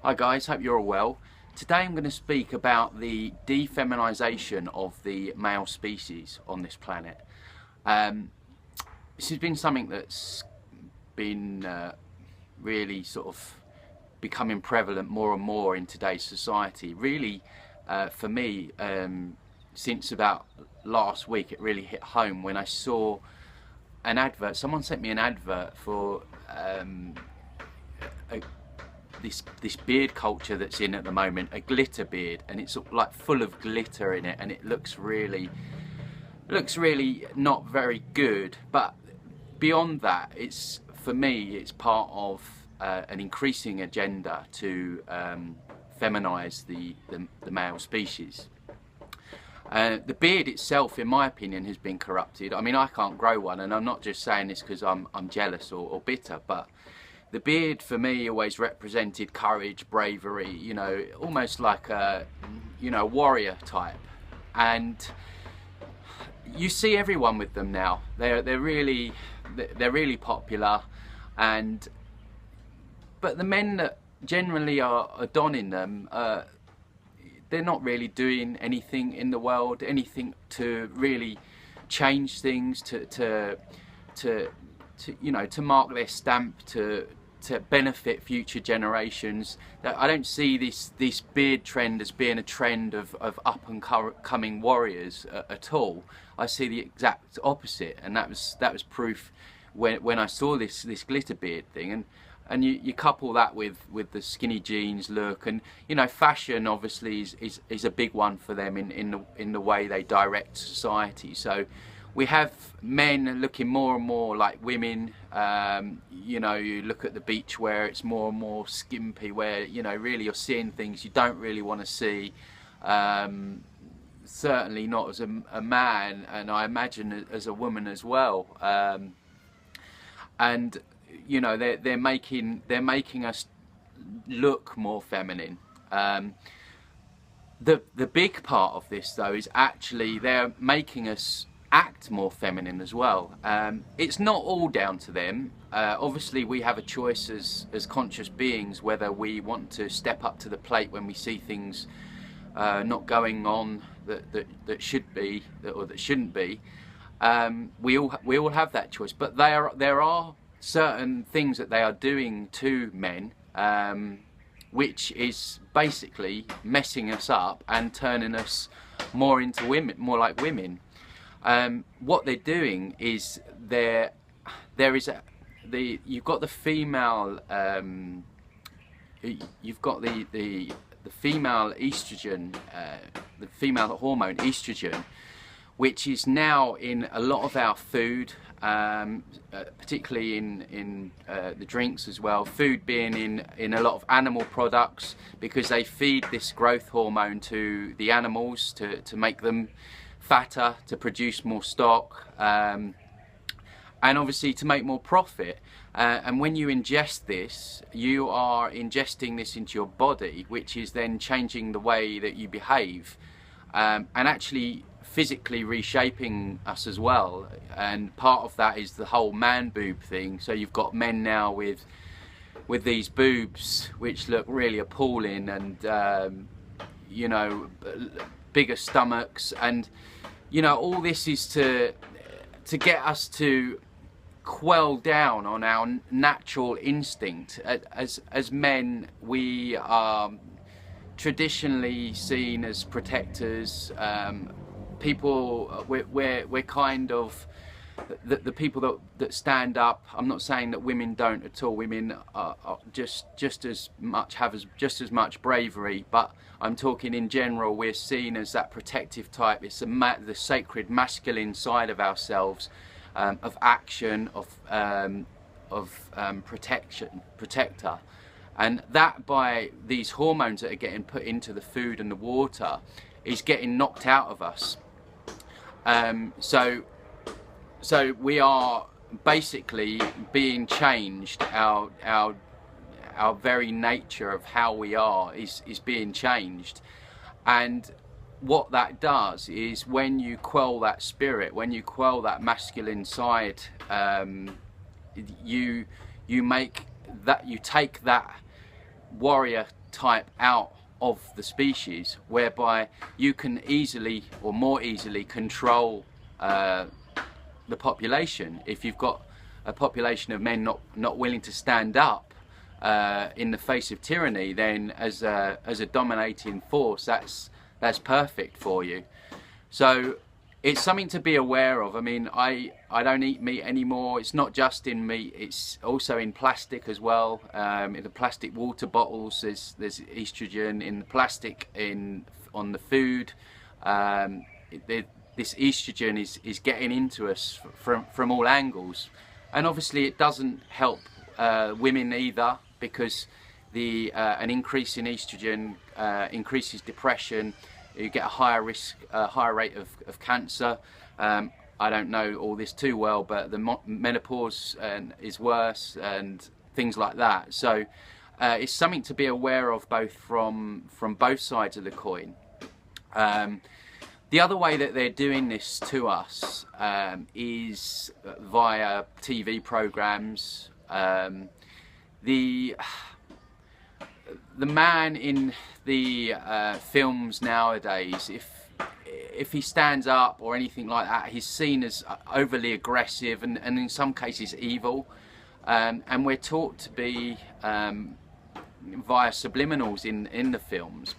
Hi guys, hope you're all well. Today I'm going to speak about the defeminization of the male species on this planet. This has been something that's been really sort of becoming prevalent more and more in today's society. Really, for me, since about last week, it really hit home when I saw an advert. Someone sent me an advert for this beard culture that's in at the moment, a glitter beard, and it's like full of glitter in it, and it looks really not very good. But beyond that, it's, for me, it's part of an increasing agenda to feminize the male species. The beard itself, in my opinion, has been corrupted. I mean, I can't grow one, and I'm not just saying this because I'm jealous or bitter, but the beard for me always represented courage, bravery, you know, almost like a, you know, warrior type. And you see everyone with them now. They're really popular, but the men that generally are donning them, they're not really doing anything in the world, anything to really change things, to you know, to mark their stamp, to benefit future generations. I don't see this beard trend as being a trend of up and coming warriors at all. I see the exact opposite, and that was proof when I saw this glitter beard thing. And you couple that with the skinny jeans look, and you know, fashion obviously is a big one for them in the way they direct society. So we have men looking more and more like women. You know, you look at the beach where it's more and more skimpy, where, you know, really you're seeing things you don't really want to see. Certainly not as a man, and I imagine as a woman as well. And you know, they're making us look more feminine. The big part of this, though, is actually they're making us act more feminine as well. It's not all down to them. Obviously, we have a choice as conscious beings whether we want to step up to the plate when we see things not going on that should be or that shouldn't be. We all have that choice, but there are certain things that they are doing to men, which is basically messing us up and turning us more into women, more like women. What they're doing is you've got the female, you've got the female estrogen, the female hormone estrogen, which is now in a lot of our food, particularly in the drinks as well. Food being in a lot of animal products, because they feed this growth hormone to the animals to make them fatter, to produce more stock, and obviously to make more profit. And when you ingest this, you are ingesting this into your body, which is then changing the way that you behave, and actually physically reshaping us as well. And part of that is the whole man boob thing. So you've got men now with these boobs which look really appalling, and you know, bigger stomachs, and you know, all this is to get us to quell down on our natural instinct. As men, we are traditionally seen as protectors. People, we're kind of the people that stand up. I'm not saying that women don't at all. Women are just as much bravery, but I'm talking in general. We're seen as that protective type. It's the sacred masculine side of ourselves, of action, of protector, and that by these hormones that are getting put into the food and the water is getting knocked out of us. So we are basically being changed. Our very nature of how we are is being changed. And what that does is, when you quell that spirit, when you quell that masculine side, you take that warrior type out of the species, whereby you can easily or more easily control the population. If you've got a population of men not willing to stand up in the face of tyranny, then as a dominating force, that's perfect for you. So it's something to be aware of. I mean, I don't eat meat anymore. It's not just in meat, it's also in plastic as well. In the plastic water bottles, there's estrogen in the plastic, on the food. This estrogen is getting into us from all angles, and obviously it doesn't help women either, because an increase in estrogen increases depression. You get a higher rate of cancer. I don't know all this too well, but the menopause is worse and things like that. So it's something to be aware of, both from both sides of the coin. The other way that they're doing this to us is via TV programs. The man in the films nowadays, if he stands up or anything like that, he's seen as overly aggressive and in some cases evil, and we're taught to be via subliminals in the films,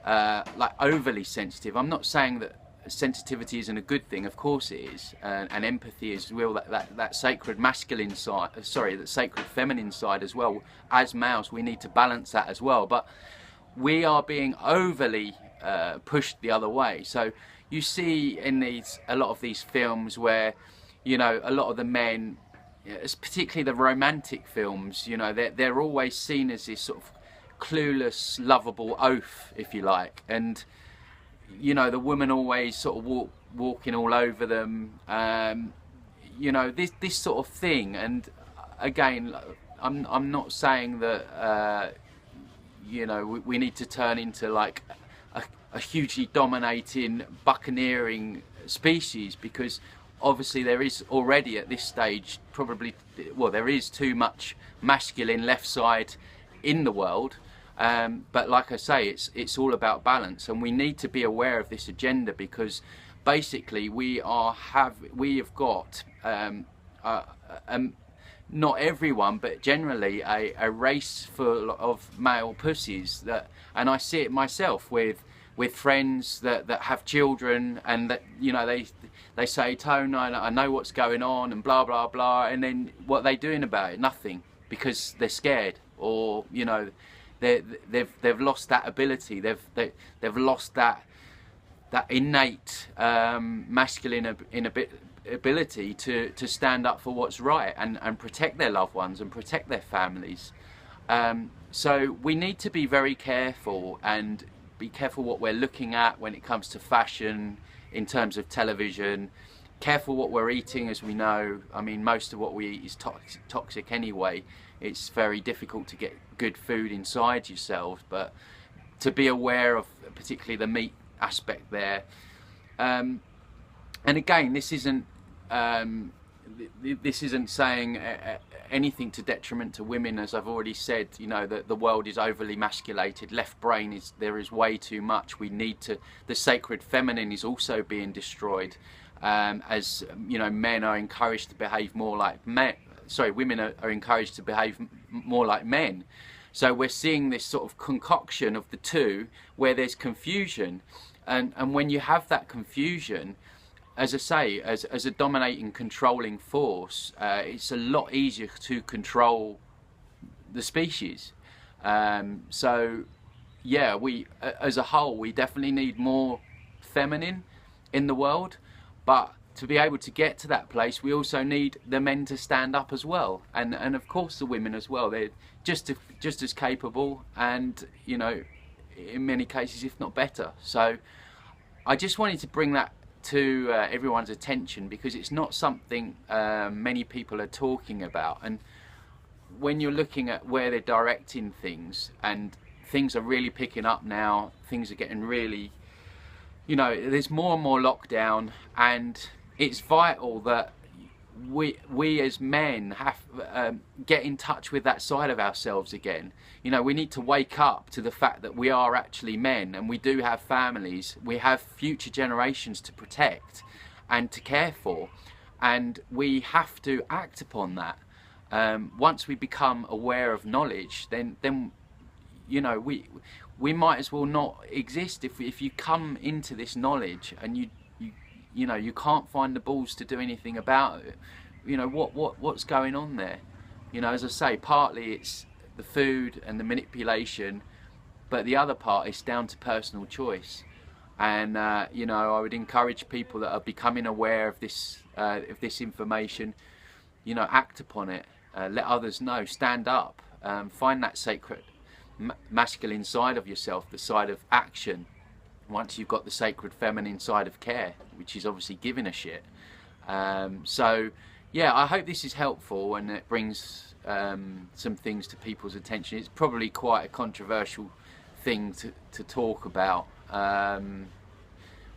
like overly sensitive. I'm not saying that sensitivity isn't a good thing, of course it is, and empathy is real, that sacred masculine side, that sacred feminine side as well. As males, we need to balance that as well, but we are being overly pushed the other way. So you see in a lot of these films where, you know, a lot of the men, particularly the romantic films, you know, they're always seen as this sort of clueless, lovable oaf, if you like, and you know, the woman always sort of walking all over them, you know, this sort of thing. And again, I'm not saying that you know, we need to turn into like a hugely dominating, buccaneering species, because obviously there is already at this stage probably, well, there is too much masculine left side in the world. But like I say, it's all about balance, and we need to be aware of this agenda, because basically we have got not everyone, but generally a race full of male pussies, and I see it myself with friends that have children, and that, you know, they say, Tone, I know what's going on and blah blah blah, and then what are they doing about it? Nothing, because they're scared, or you know, they've lost that ability. They've lost that innate masculine ability to stand up for what's right and protect their loved ones and protect their families. So we need to be very careful, and be careful what we're looking at when it comes to fashion, in terms of television. Careful what we're eating, as we know. I mean, most of what we eat is toxic anyway. It's very difficult to get good food inside yourselves, but to be aware of particularly the meat aspect there. And again, this isn't saying anything to detriment to women. As I've already said, you know, that the world is overly masculated. Left brain there is way too much. We need to. The sacred feminine is also being destroyed, as you know, men are encouraged to behave more like men. Sorry, women are encouraged to behave more like men. So we're seeing this sort of concoction of the two, where there's confusion, and when you have that confusion, as I say, as a dominating, controlling force, it's a lot easier to control the species. So yeah, we as a whole, we definitely need more feminine in the world, but to be able to get to that place, we also need the men to stand up as well, and of course the women as well. They're just as capable, and you know, in many cases, if not better. So I just wanted to bring that to everyone's attention, because it's not something many people are talking about. And when you're looking at where they're directing things, and things are really picking up now, things are getting really, you know, there's more and more lockdown, and it's vital that we as men have get in touch with that side of ourselves again. You know, we need to wake up to the fact that we are actually men, and we do have families, we have future generations to protect and to care for, and we have to act upon that. Once we become aware of knowledge, then you know, we might as well not exist. If you come into this knowledge and you know, you can't find the balls to do anything about it, you know, what's going on there? You know, as I say, partly it's the food and the manipulation, but the other part is down to personal choice. And you know, I would encourage people that are becoming aware of this information, you know, act upon it, let others know, stand up, find that sacred masculine side of yourself, the side of action, once you've got the sacred feminine side of care, which is obviously giving a shit. So yeah, I hope this is helpful and it brings some things to people's attention. It's probably quite a controversial thing to talk about,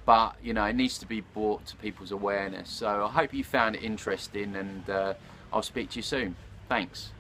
but you know, it needs to be brought to people's awareness. So I hope you found it interesting, and I'll speak to you soon. Thanks.